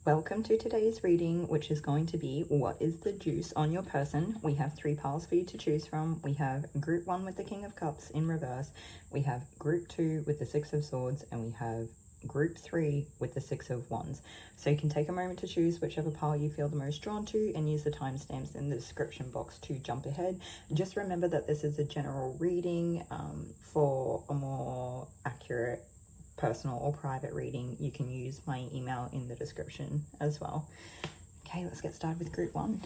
Welcome to today's reading, which is going to be what is the juice on your person. We have 3 piles for you to choose from. We have group 1 with the King of Cups in reverse. We have group 2 with the 6 of Swords, and we have group 3 with the 6 of Wands. So you can take a moment to choose whichever pile you feel the most drawn to and use the timestamps in the description box to jump ahead. Just remember that this is a general reading. For a more accurate personal or private reading, you can use my email in the description as well. Okay, let's get started with group 1.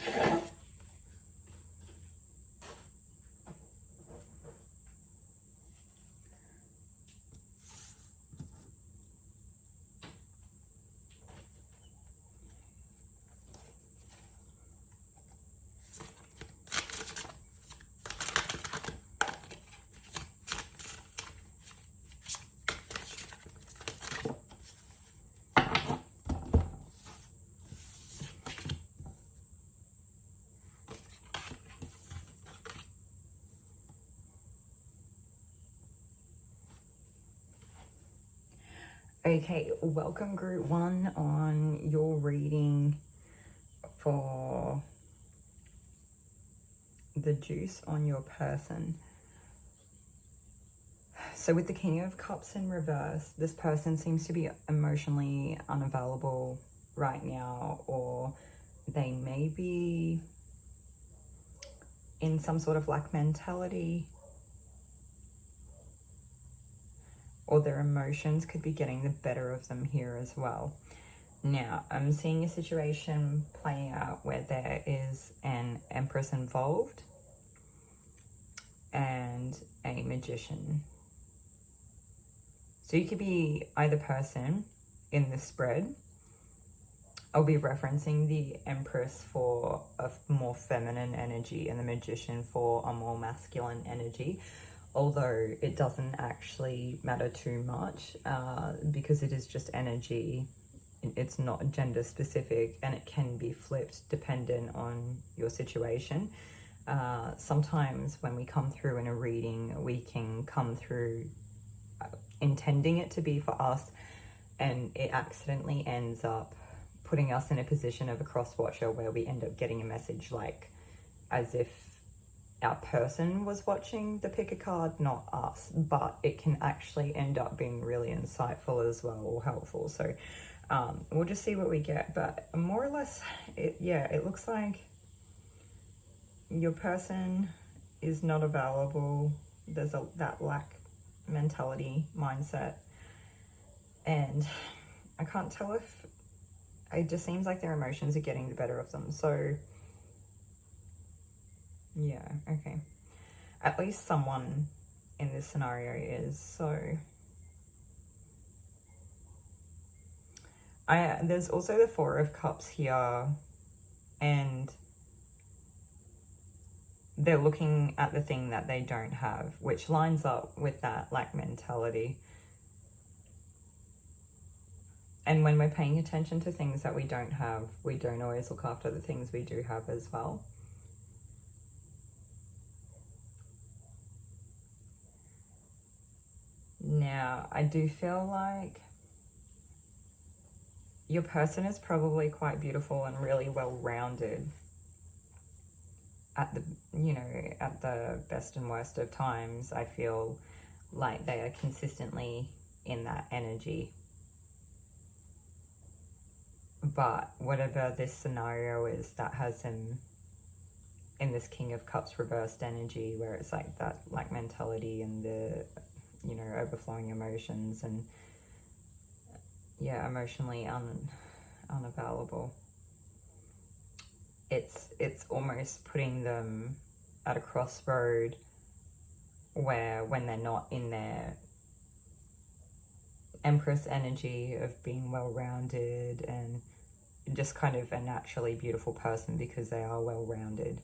Okay, welcome group 1 on your reading for the juice on your person. So with the King of Cups in reverse, this person seems to be emotionally unavailable right now, or they may be in some sort of lack mentality, or their emotions could be getting the better of them here as well. Now, I'm seeing a situation play out where there is an Empress involved and a Magician. So you could be either person in the spread. I'll be referencing the Empress for a more feminine energy and the Magician for a more masculine energy. Although it doesn't actually matter too much because it is just energy. It's not gender specific, and it can be flipped dependent on your situation. Sometimes when we come through in a reading, we can come through intending it to be for us, and it accidentally ends up putting us in a position of a cross watcher where we end up getting a message like as if our person was watching the pick a card, not us, but it can actually end up being really insightful as well, or helpful. So we'll just see what we get, but more or less, it looks like your person is not available. There's that lack mentality mindset, and I can't tell if it just seems like their emotions are getting the better of them. So yeah, okay. At least someone in this scenario is. So there's also the 4 of Cups here, and they're looking at the thing that they don't have, which lines up with that lack mentality. And when we're paying attention to things that we don't have, we don't always look after the things we do have as well. Now, I do feel like your person is probably quite beautiful and really well-rounded at the, at the best and worst of times. I feel like they are consistently in that energy. But whatever this scenario is that has them in this King of Cups reversed energy, where it's like that like mentality and the overflowing emotions, and emotionally unavailable, it's almost putting them at a crossroad where, when they're not in their Empress energy of being well-rounded and just kind of a naturally beautiful person because they are well-rounded,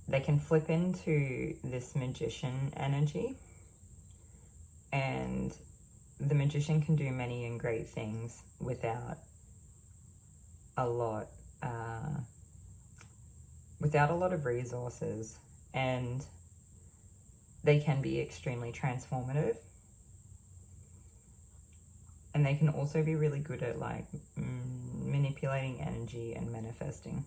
they can flip into this Magician energy. And the Magician can do many and great things without a lot of resources, and they can be extremely transformative. And they can also be really good at like manipulating energy and manifesting.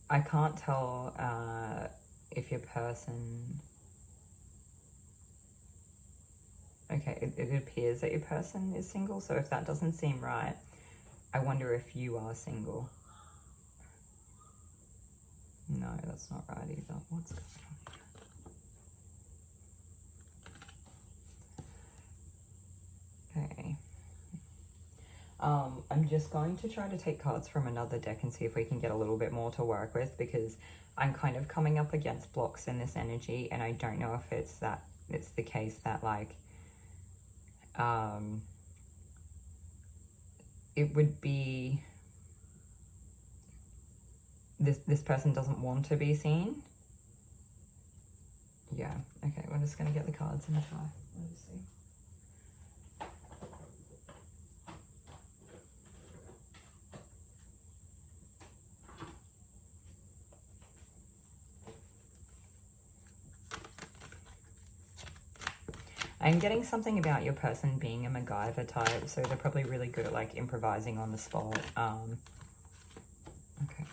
I can't tell if your person... Okay, it appears that your person is single, so if that doesn't seem right, I wonder if you are single. No, that's not right either. What's going on here? Okay. I'm just going to try to take cards from another deck and see if we can get a little bit more to work with, because I'm kind of coming up against blocks in this energy, and I don't know if it's the case that, like, it would be this person doesn't want to be seen. Yeah, okay, we're just gonna get the cards and try. Let's see. I'm getting something about your person being a MacGyver type, so they're probably really good at, like, improvising on the spot. Okay.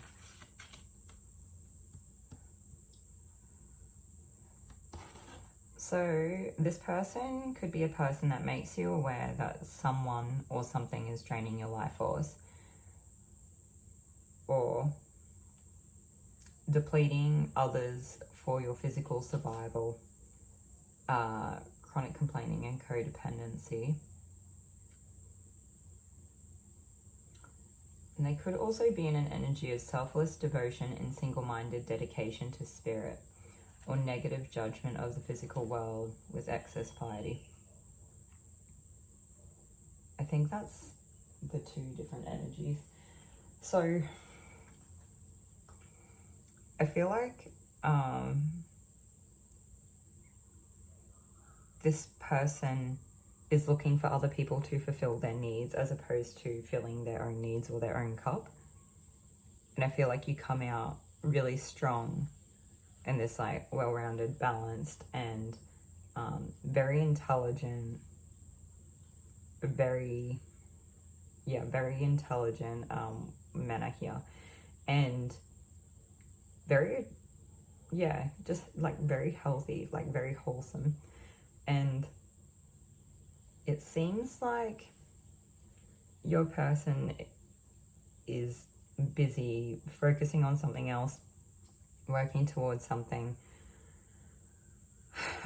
So this person could be a person that makes you aware that someone or something is draining your life force, or depleting others for your physical survival, chronic complaining and codependency. And they could also be in an energy of selfless devotion and single-minded dedication to spirit, or negative judgment of the physical world with excess piety. I think that's the two different energies. So I feel like this person is looking for other people to fulfill their needs as opposed to filling their own needs or their own cup. And I feel like you come out really strong in this, like, well-rounded, balanced, and very intelligent, very intelligent manner here. And very, just like very healthy, like very wholesome. And it seems like your person is busy focusing on something else, working towards something.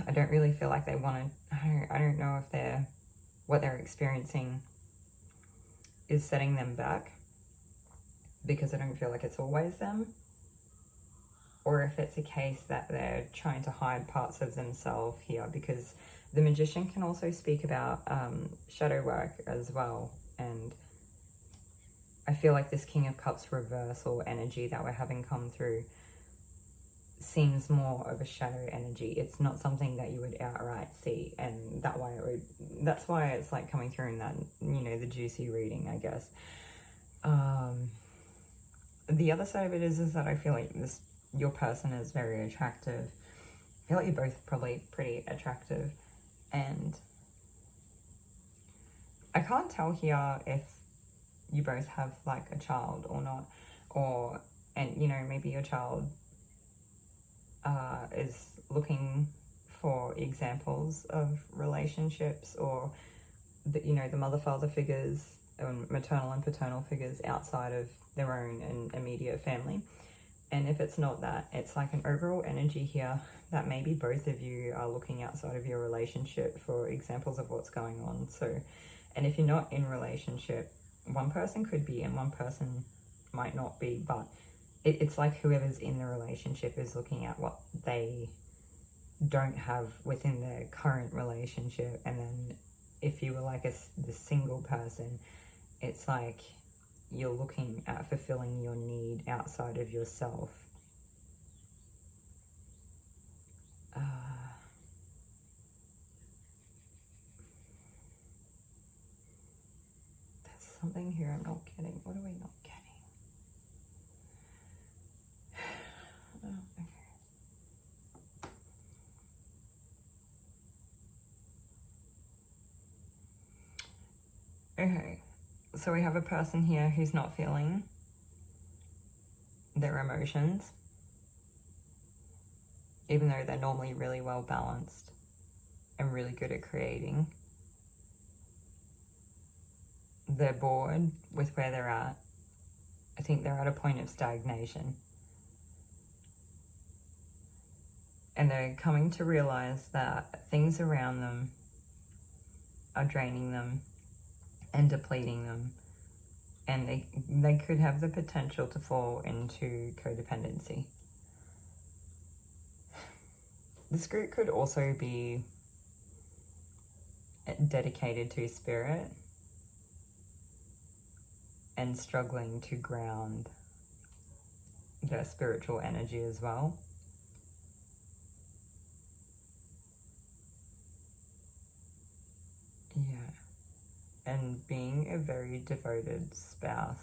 I don't really feel like they want to, I don't know if what they're experiencing is setting them back, because I don't feel like it's always them, or if it's a case that they're trying to hide parts of themselves here, because the Magician can also speak about shadow work as well. And I feel like this King of Cups reversal energy that we're having come through seems more of a shadow energy. It's not something that you would outright see, and that's why it's like coming through in that, you know, the juicy reading, I guess. The other side of it is that I feel like your person is very attractive. I feel like you're both probably pretty attractive, and I can't tell here if you both have like a child or not, and you know, maybe your child is looking for examples of relationships, or the mother-father figures, maternal and paternal figures outside of their own and immediate family. And if it's not that, it's like an overall energy here that maybe both of you are looking outside of your relationship for examples of what's going on. So, and if you're not in relationship, one person could be and one person might not be, but it's like whoever's in the relationship is looking at what they don't have within their current relationship. And then if you were like the single person, it's like you're looking at fulfilling your need outside of yourself. There's something here I'm not getting. What are we not getting? Oh, okay. Okay, so we have a person here who's not feeling their emotions, even though they're normally really well balanced and really good at creating. They're bored with where they're at. I think they're at a point of stagnation. And they're coming to realize that things around them are draining them and depleting them. And they could have the potential to fall into codependency. This group could also be dedicated to spirit and struggling to ground their spiritual energy as well. Yeah. And being a very devoted spouse.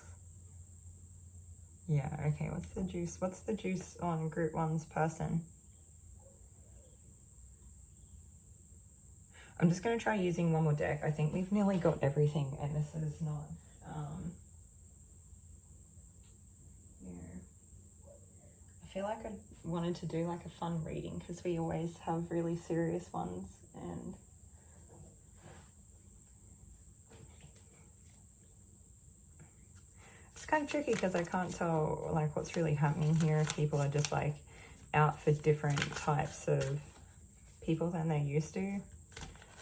Yeah, okay, what's the juice? What's the juice on Group 1's person? I'm just going to try using one more deck. I think we've nearly got everything, and this is not... I feel like I wanted to do like a fun reading because we always have really serious ones, and it's kind of tricky because I can't tell like what's really happening here, if people are just like out for different types of people than they're used to,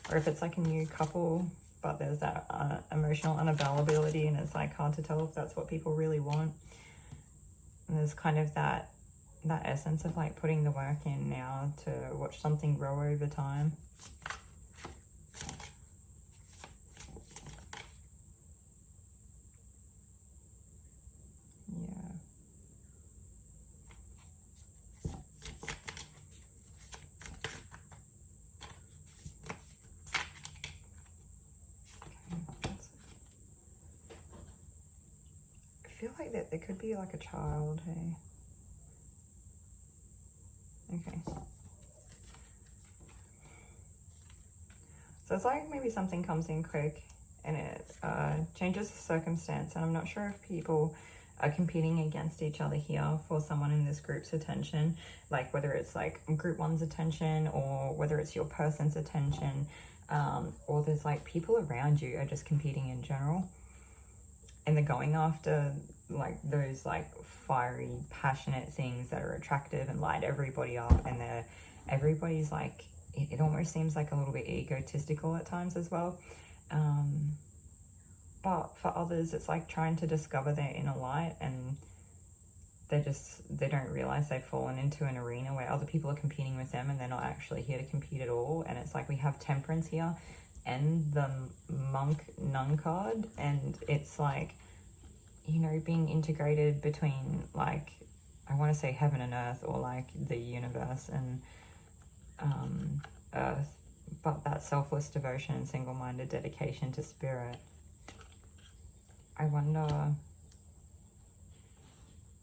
or if it's like a new couple but there's that emotional unavailability and it's like hard to tell if that's what people really want. And there's kind of that essence of like putting the work in now to watch something grow over time. Yeah. I feel like that there could be like a child, hey? Okay. So it's like maybe something comes in quick and it changes the circumstance, and I'm not sure if people are competing against each other here for someone in this group's attention, like whether it's like Group 1's attention or whether it's your person's attention, or there's like people around you are just competing in general, and they're going after like those like fiery, passionate things that are attractive and light everybody up, and everybody's like, it almost seems like a little bit egotistical at times as well. But for others, it's like trying to discover their inner light, and they don't realize they've fallen into an arena where other people are competing with them and they're not actually here to compete at all. And it's like we have Temperance here and the Monk Nun card, and it's like, you know, being integrated between like, I want to say heaven and earth, or like the universe and earth, but that selfless devotion and single-minded dedication to spirit. I wonder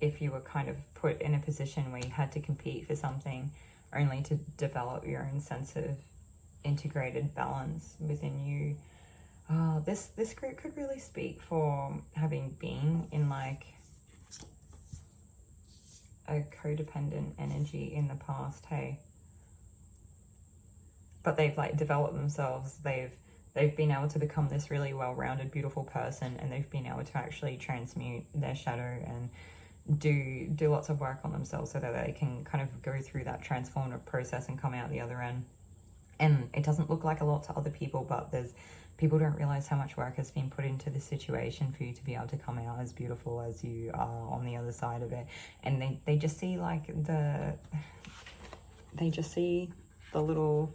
if you were kind of put in a position where you had to compete for something only to develop your own sense of integrated balance within you. This group could really speak for having been in like a codependent energy in the past, hey? But they've like developed themselves, they've been able to become this really well-rounded, beautiful person, and they've been able to actually transmute their shadow and do lots of work on themselves so that they can kind of go through that transformative process and come out the other end. And it doesn't look like a lot to other people, but people don't realize how much work has been put into this situation for you to be able to come out as beautiful as you are on the other side of it. And they just see like the little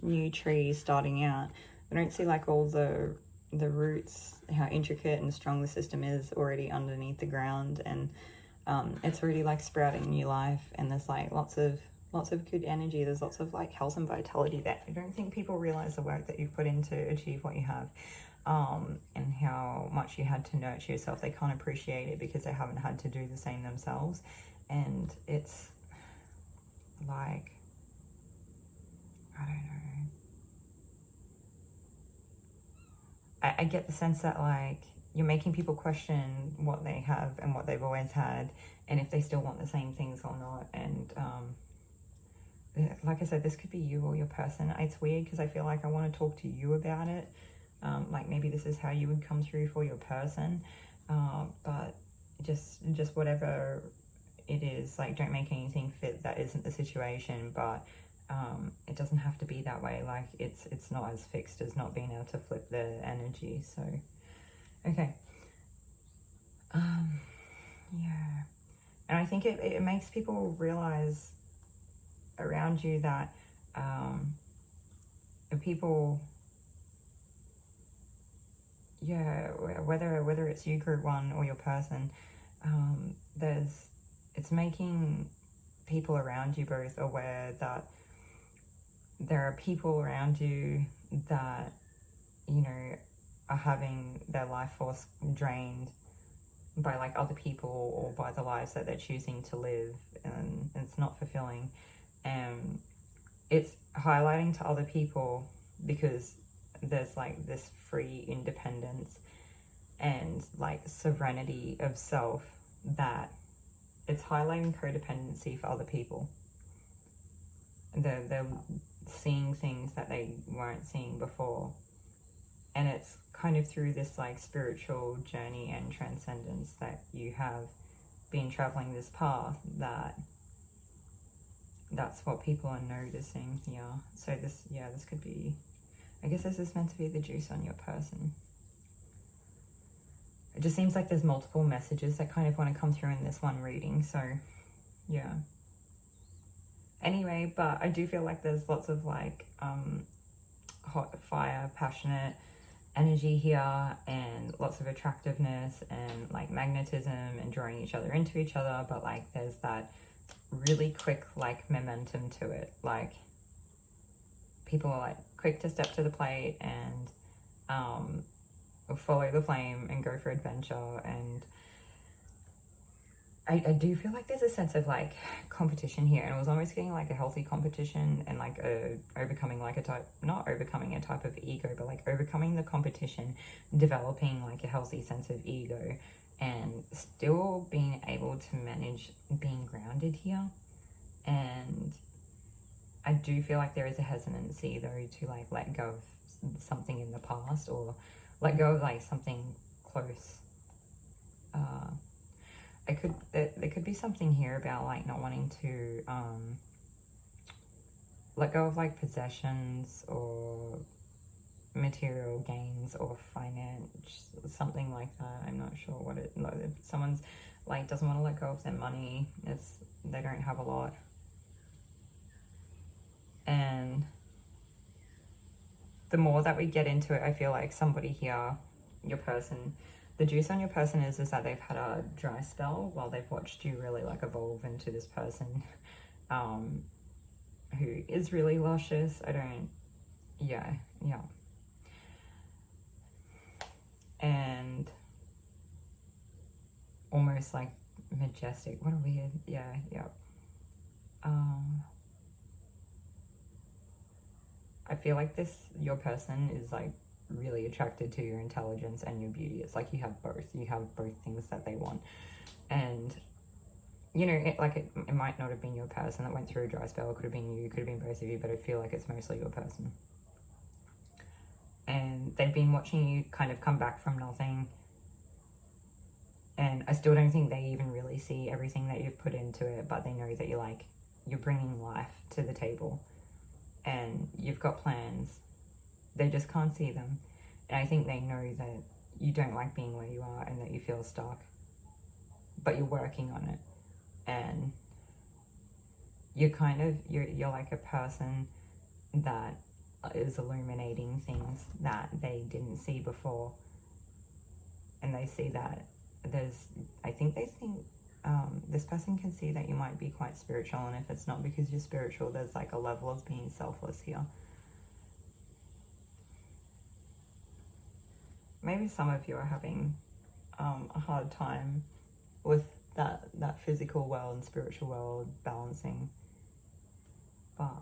new tree starting out. They don't see like all the roots, how intricate and strong the system is already underneath the ground, and it's already like sprouting new life, and there's like lots of good energy. There's lots of like health and vitality there. I don't think people realize the work that you've put in to achieve what you have, and how much you had to nurture yourself. They can't appreciate it because they haven't had to do the same themselves. And it's like, I don't know. I get the sense that like you're making people question what they have and what they've always had, and if they still want the same things or not. And like I said, this could be you or your person. It's weird because I feel like I want to talk to you about it. Like maybe this is how you would come through for your person, but just whatever it is, like don't make anything fit that isn't the situation. But it doesn't have to be that way. Like it's not as fixed as not being able to flip the energy. So okay, yeah, and I think it makes people realize around you that people, yeah, whether it's you, group one, or your person, it's making people around you both aware that there are people around you that, you know, are having their life force drained by like other people or by the lives that they're choosing to live, and it's not fulfilling. And it's highlighting to other people because there's like this free independence and like sovereignty of self, that it's highlighting codependency for other people. They're seeing things that they weren't seeing before, and it's kind of through this like spiritual journey and transcendence that you have been traveling this path that's what people are noticing here. So this could be, I guess this is meant to be the juice on your person. It just seems like there's multiple messages that kind of want to come through in this one reading. So yeah. Anyway, but I do feel like there's lots of like hot fire, passionate energy here, and lots of attractiveness and like magnetism and drawing each other into each other. But like there's that really quick like momentum to it. Like people are like quick to step to the plate and follow the flame and go for adventure. And I do feel like there's a sense of like competition here, and it was almost getting like a healthy competition, and like overcoming like a type, not overcoming a type of ego, but like overcoming the competition, developing like a healthy sense of ego, and still being able to manage being grounded here. And I do feel like there is a hesitancy though to like let go of something in the past, or let go of like something close. There could be something here about like not wanting to let go of like possessions or material gains or finance, something like that. I'm not sure what it, no, if someone's like doesn't want to let go of their money, they don't have a lot. And the more that we get into it, I feel like somebody here, your person, the juice on your person is that they've had a dry spell while they've watched you really like evolve into this person who is really luscious. Yeah. And almost like majestic. What a weird, yeah. I feel like your person is like really attracted to your intelligence and your beauty. It's like you have both things that they want. And you know, it might not have been your person that went through a dry spell. It could have been you, could have been both of you, but I feel like it's mostly your person. And they've been watching you kind of come back from nothing, and I still don't think they even really see everything that you've put into it, but they know that you're bringing life to the table and you've got plans. They just can't see them. And I think they know that you don't like being where you are and that you feel stuck, but you're working on it. And you're like a person that is illuminating things that they didn't see before. And they see that I think this person can see that you might be quite spiritual, and if it's not because you're spiritual, there's like a level of being selfless here. Maybe some of you are having a hard time with that physical world and spiritual world balancing, but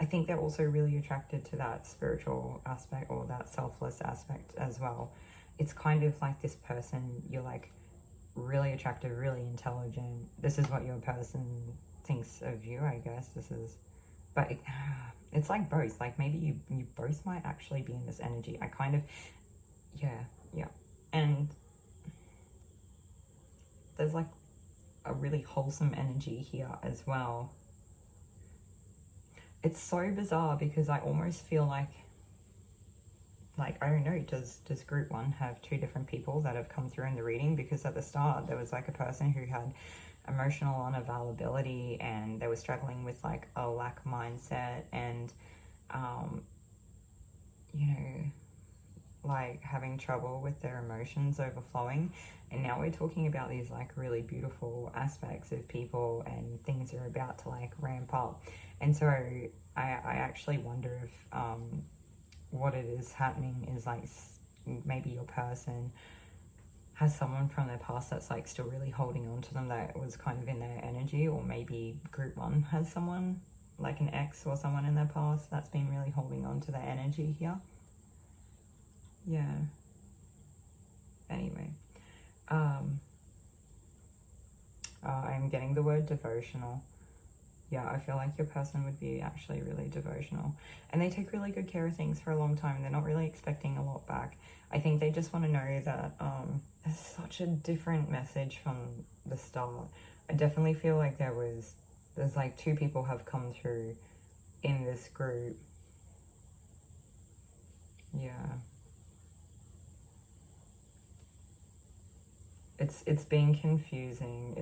think they're also really attracted to that spiritual aspect or that selfless aspect as well. It's kind of like this person, you're like really attractive, really intelligent. This is what your person thinks of you, I guess. But it's like both. Like maybe you both might actually be in this energy. I kind of, yeah. And there's like a really wholesome energy here as well. It's so bizarre because I almost feel like I don't know, does group 1 have 2 different people that have come through in the reading? Because at the start there was like a person who had emotional unavailability and they were struggling with like a lack mindset and you know, like having trouble with their emotions overflowing. And now we're talking about these like really beautiful aspects of people and things are about to like ramp up. And so I actually wonder if what it is happening is like maybe your person has someone from their past that's like still really holding on to them that was kind of in their energy, or maybe group 1 has someone like an ex or someone in their past that's been really holding on to their energy here. Yeah. Anyway, I'm getting the word devotional. Yeah, I feel like your person would be actually really devotional. And they take really good care of things for a long time. They're not really expecting a lot back. I think they just want to know that there's such a different message from the start. I definitely feel like there's like 2 people have come through in this group. Yeah. It's been confusing.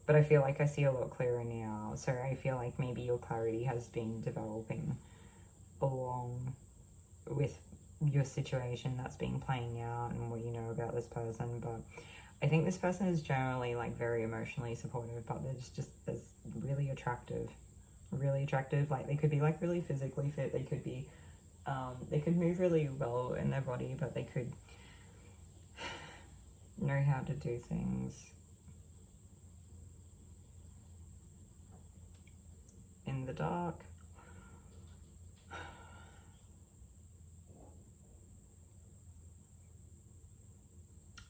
But I feel like I see a lot clearer now. So I feel like maybe your clarity has been developing along with your situation that's been playing out and what you know about this person. But I think this person is generally like very emotionally supportive, but there's really attractive. Like they could be like really physically fit. They could be, they could move really well in their body, but they could know how to do things in the dark.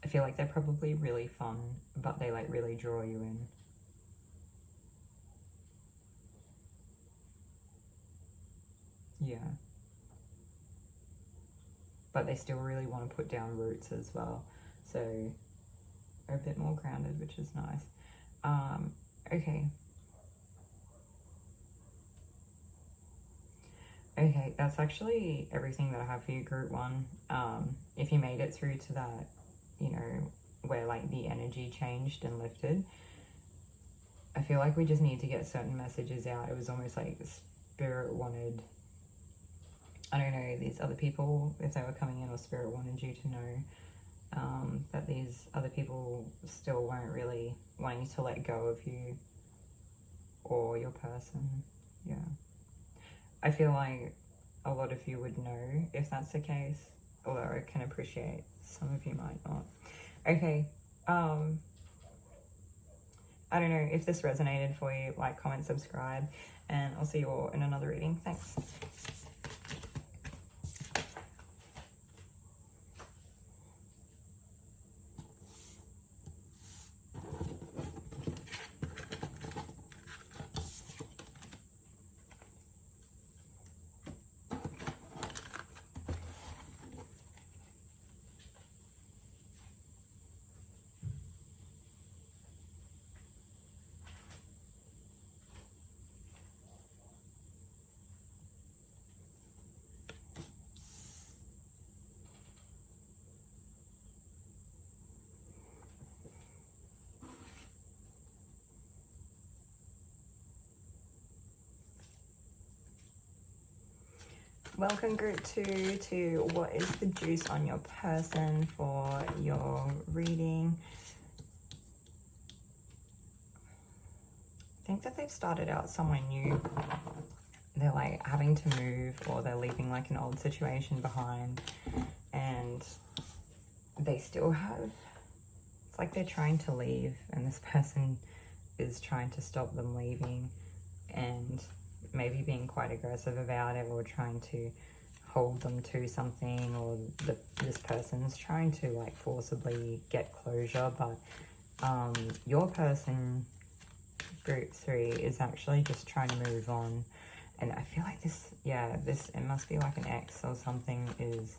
I feel like they're probably really fun, but they like really draw you in. Yeah. But they still really want to put down roots as well. So are a bit more grounded, which is nice. Okay, that's actually everything that I have for you, group 1. If you made it through to that, you know, where like the energy changed and lifted, I feel like we just need to get certain messages out. It was almost like spirit wanted, I don't know, these other people, if they were coming in, or spirit wanted you to know that these other people still weren't really wanting to let go of you or your person. Yeah. I feel like a lot of you would know if that's the case, although I can appreciate some of you might not. Okay, I don't know if this resonated for you. Like, comment, subscribe, and I'll see you all in another reading. Thanks. Welcome group 2 to what is the juice on your person for your reading. I think that they've started out somewhere new. They're like having to move, or they're leaving like an old situation behind, and they still have, it's like they're trying to leave and this person is trying to stop them leaving. and maybe being quite aggressive about it, or trying to hold them to something, or this person's trying to like forcibly get closure. But your person, group 3, is actually just trying to move on. And I feel like this, yeah, it must be like an ex or something is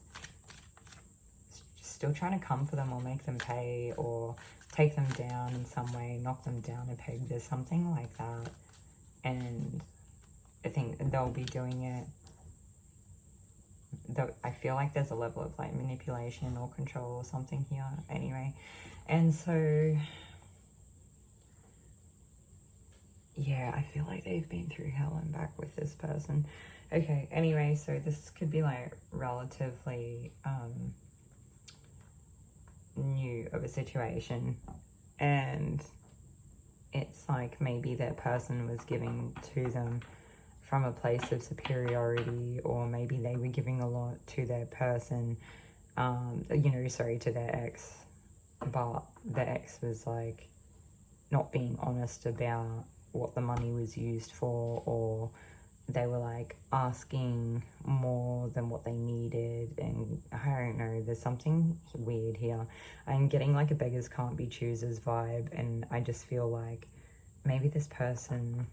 still trying to come for them, or make them pay, or take them down in some way, knock them down a peg. There's something like that. And I think they'll be doing it. I feel like there's a level of like manipulation or control or something here anyway. And so, yeah, I feel like they've been through hell and back with this person. Okay, anyway, so this could be like relatively new of a situation, and it's like maybe that person was giving to them from a place of superiority, or maybe they were giving a lot to their person, you know, sorry, to their ex, but the ex was like not being honest about what the money was used for, or they were like asking more than what they needed. And I don't know, there's something weird here. I'm getting like a beggars can't be choosers vibe, and I just feel like maybe this person,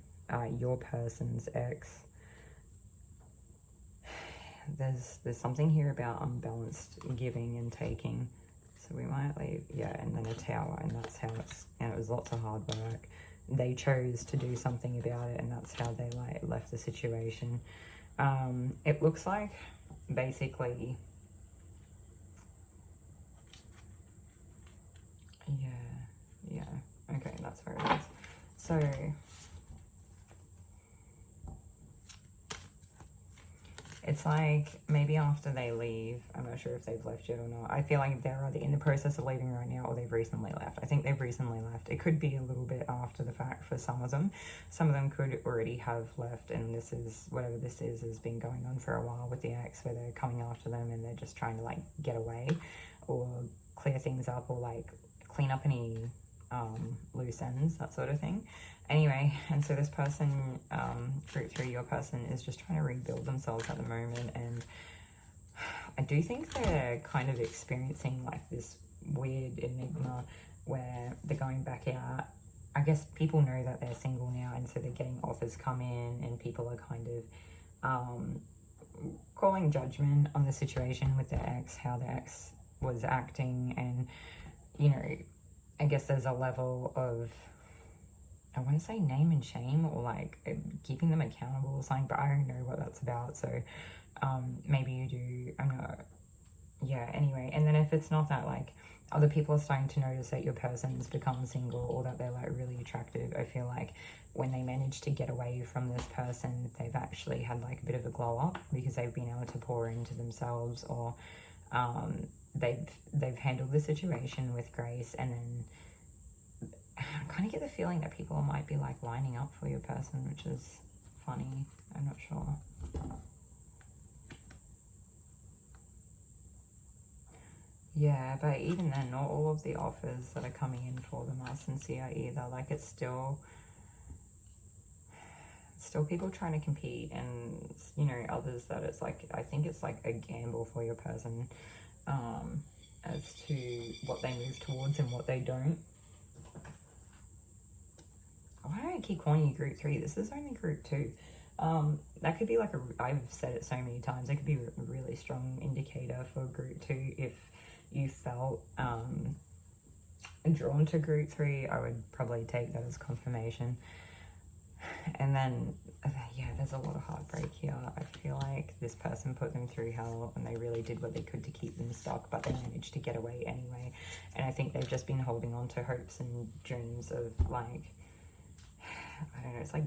your person's ex, there's something here about unbalanced giving and taking. So we might leave, yeah, and then a tower, and that's how it was lots of hard work. They chose to do something about it, and that's how they like left the situation. It looks like basically, yeah, okay, that's where it is. So it's like maybe after they leave, I'm not sure if they've left yet or not. I feel like they're either in the process of leaving right now, or they've recently left. I think they've recently left. It could be a little bit after the fact for some of them. Some of them could already have left, and this is, whatever this is, has been going on for a while with the ex, where they're coming after them and they're just trying to like get away, or clear things up, or like clean up any loose ends, that sort of thing. Anyway, and so this person, group 3, your person, is just trying to rebuild themselves at the moment, and I do think they're kind of experiencing like this weird enigma where they're going back out. I guess people know that they're single now, and so they're getting offers come in, and people are kind of calling judgment on the situation with their ex, how their ex was acting, and, you know, I guess there's a level of, I want to say name and shame, or like keeping them accountable or something, but I don't know what that's about. So maybe you do, I'm not, yeah, anyway. And then if it's not that, like other people are starting to notice that your person's become single, or that they're like really attractive. I feel like when they manage to get away from this person, they've actually had like a bit of a glow up, because they've been able to pour into themselves, or they've handled the situation with grace. And then I kind of get the feeling that people might be like lining up for your person, which is funny. I'm not sure. Yeah, but even then, not all of the offers that are coming in for them are sincere either. Like, it's still people trying to compete, and, you know, others that it's like, I think it's like a gamble for your person, as to what they move towards and what they don't. Why do I keep calling you group 3? This is only group 2. That could be like I've said it so many times, it could be a really strong indicator for group 2. If you felt drawn to group 3, I would probably take that as confirmation. And then, yeah, there's a lot of heartbreak here. I feel like this person put them through hell, and they really did what they could to keep them stuck, but they managed to get away anyway. And I think they've just been holding on to hopes and dreams of, like, I don't know, it's like,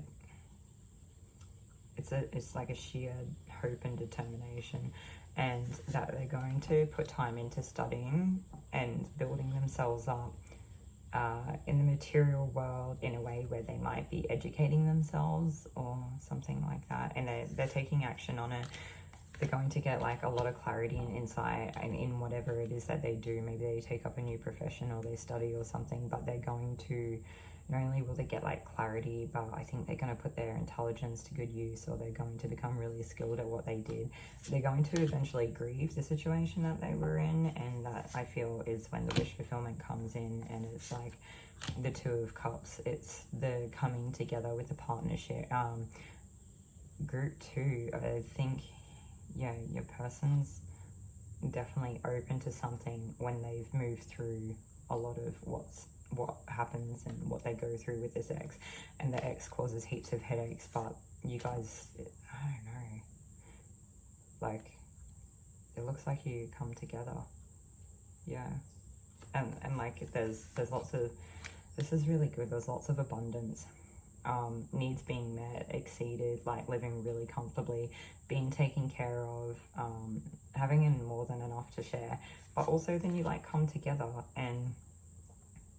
it's like a sheer hope and determination, and that they're going to put time into studying and building themselves up in the material world, in a way where they might be educating themselves or something like that, and they're taking action on it. They're going to get like a lot of clarity and insight in whatever it is that they do. Maybe they take up a new profession, or they study or something, but they're going to not only will they get like clarity, but I think they're going to put their intelligence to good use, or they're going to become really skilled at what they did. They're going to eventually grieve the situation that they were in, and that I feel is when the wish fulfillment comes in, and it's like the Two of Cups. It's the coming together with the partnership. Group 2, I think, yeah, your person's definitely open to something when they've moved through a lot of what happens and what they go through with this ex, and the ex causes heaps of headaches, but you guys, I don't know, like, it looks like you come together. Yeah. And like there's lots of, this is really good, there's lots of abundance, needs being met, exceeded, like living really comfortably, being taken care of, having more than enough to share. But also then you like come together, and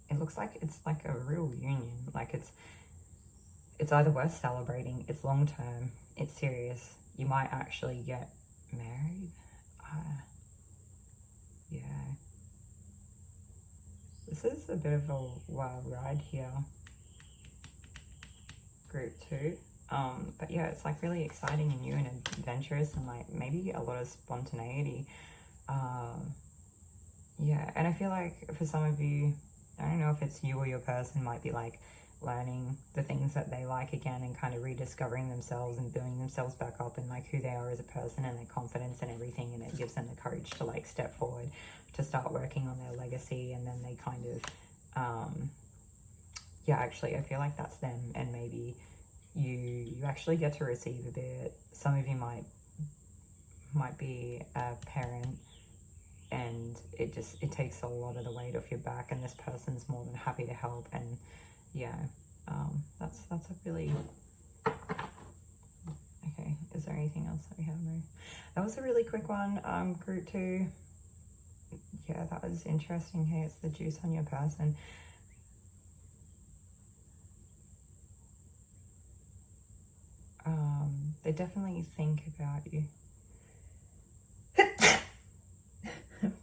it looks like it's like a real union. Like it's either worth celebrating, it's long term, it's serious, you might actually get married. Yeah, this is a bit of a wild ride here, Group 2. But yeah, it's like really exciting and new and adventurous, and like maybe a lot of spontaneity. Yeah, and I feel like for some of you, I don't know if it's you or your person, might be like learning the things that they like again, and kind of rediscovering themselves and building themselves back up, and like who they are as a person and their confidence and everything, and it gives them the courage to like step forward to start working on their legacy. And then they kind of yeah, actually I feel like that's them, and maybe you actually get to receive a bit. Some of you might be a parent, and it takes a lot of the weight off your back, and this person's more than happy to help. And yeah, that's a really, okay, is there anything else that we have? No, that was a really quick one. Group 2, yeah, that was interesting. Hey, it's the juice on your person. They definitely think about you.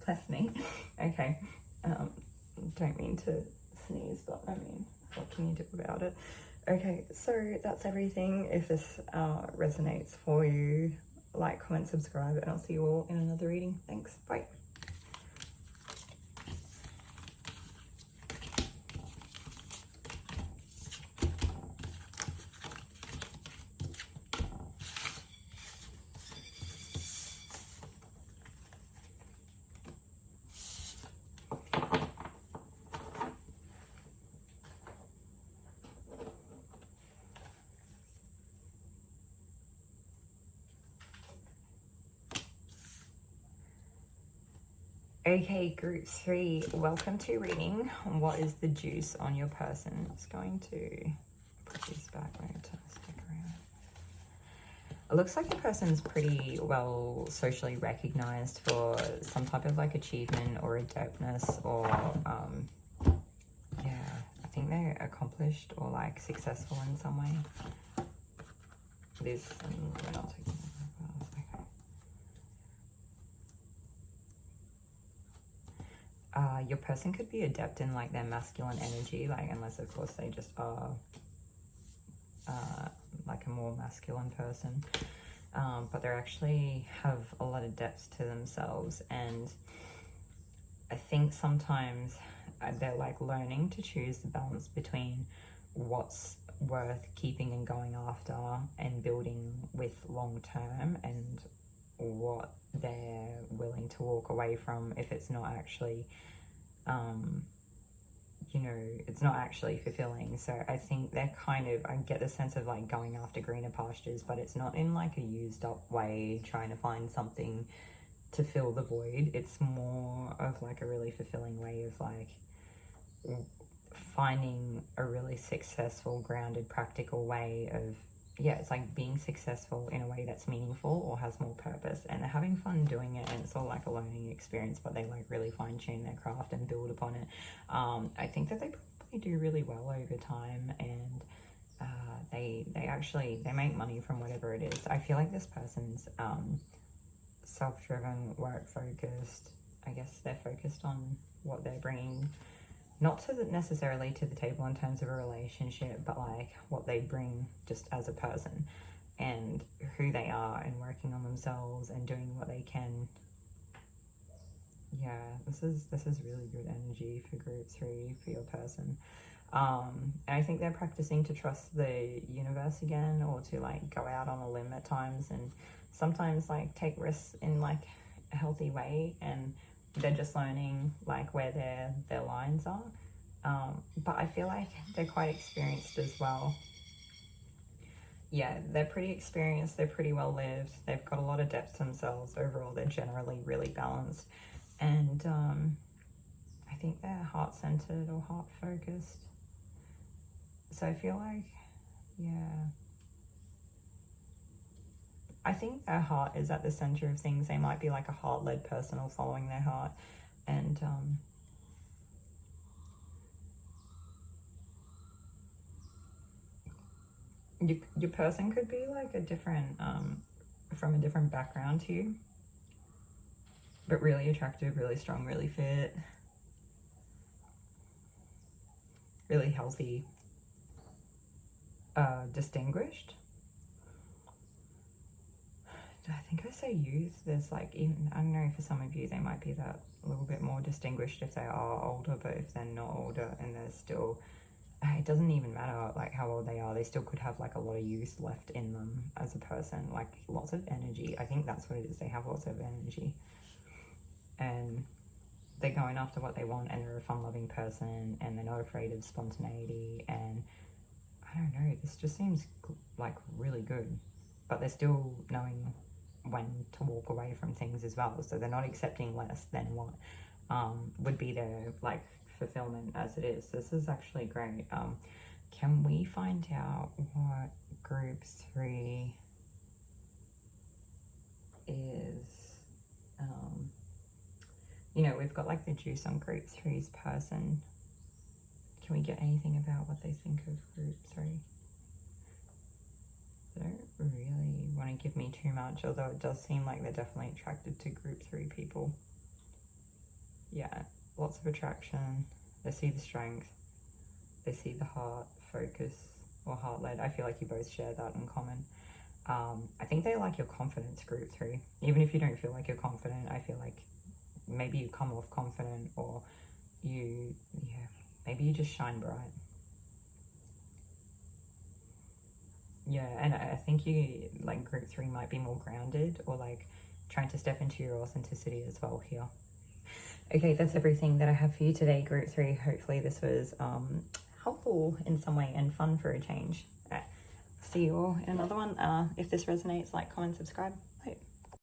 Bless me. Okay. Don't mean to sneeze, but I mean, what can you do about it? Okay, so that's everything. If this resonates for you, like, comment, subscribe, and I'll see you all in another reading. Thanks. Bye. Okay, Group 3, welcome to reading. What is the juice on your person? Just going to put these back where to stick around. It looks like the person's pretty well socially recognized for some type of like achievement or adeptness, or yeah, I think they're accomplished or like successful in some way. This, we're not taking that. Your person could be adept in like their masculine energy, like, unless of course they just are like a more masculine person, but they actually have a lot of depth to themselves. And I think sometimes they're like learning to choose the balance between what's worth keeping and going after and building with long term, and what they're willing to walk away from if it's not actually you know, it's not actually fulfilling. So I think they're kind of, I get the sense of like going after greener pastures, but it's not in like a used up way trying to find something to fill the void. It's more of like a really fulfilling way of like finding a really successful, grounded, practical way of, yeah, it's like being successful in a way that's meaningful or has more purpose, and they're having fun doing it, and it's all like a learning experience, but they like really fine tune their craft and build upon it. I think that they probably do really well over time, and they make money from whatever it is. I feel like this person's self-driven, work focused. I guess they're focused on what they're bringing not necessarily to the table in terms of a relationship, but like what they bring just as a person and who they are, and working on themselves and doing what they can. Yeah, this is really good energy for group 3 for your person. And I think they're practicing to trust the universe again, or to like go out on a limb at times, and sometimes like take risks in like a healthy way, and they're just learning like where their lines are. But I feel like they're quite experienced as well. Yeah, they're pretty experienced, they're pretty well lived, they've got a lot of depth themselves. Overall, they're generally really balanced, and I think they're heart-centered or heart-focused. So I feel like, yeah, I think their heart is at the center of things. They might be like a heart-led person or following their heart. And your person could be like a different, from a different background to you, but really attractive, really strong, really fit, really healthy, distinguished. I think I say youth. There's like, even, I don't know, for some of you they might be that a little bit more distinguished if they are older, but if they're not older and they're still, it doesn't even matter like how old they are, they still could have like a lot of youth left in them as a person, like lots of energy. I think that's what it is. They have lots of energy, and they're going after what they want, and they're a fun-loving person, and they're not afraid of spontaneity. And I don't know, this just seems like really good, but they're still knowing when to walk away from things as well. So they're not accepting less than what would be their like fulfillment as it is. This is actually great. Can we find out what group 3 is? You know, we've got like the juice on group 3's person. Can we get anything about what they think of group 3? They don't really want to give me too much, although it does seem like they're definitely attracted to group 3 people. Yeah, lots of attraction. They see the strength. They see the heart focus or heart-led. I feel like you both share that in common. I think they like your confidence, group 3. Even if you don't feel like you're confident, I feel like maybe you come off confident, or you, yeah, maybe you just shine bright. Yeah, and I think you, like group 3 might be more grounded, or like trying to step into your authenticity as well here. Okay, that's everything that I have for you today, group 3. Hopefully this was helpful in some way and fun for a change. See you all in another one. If this resonates, like, comment, subscribe.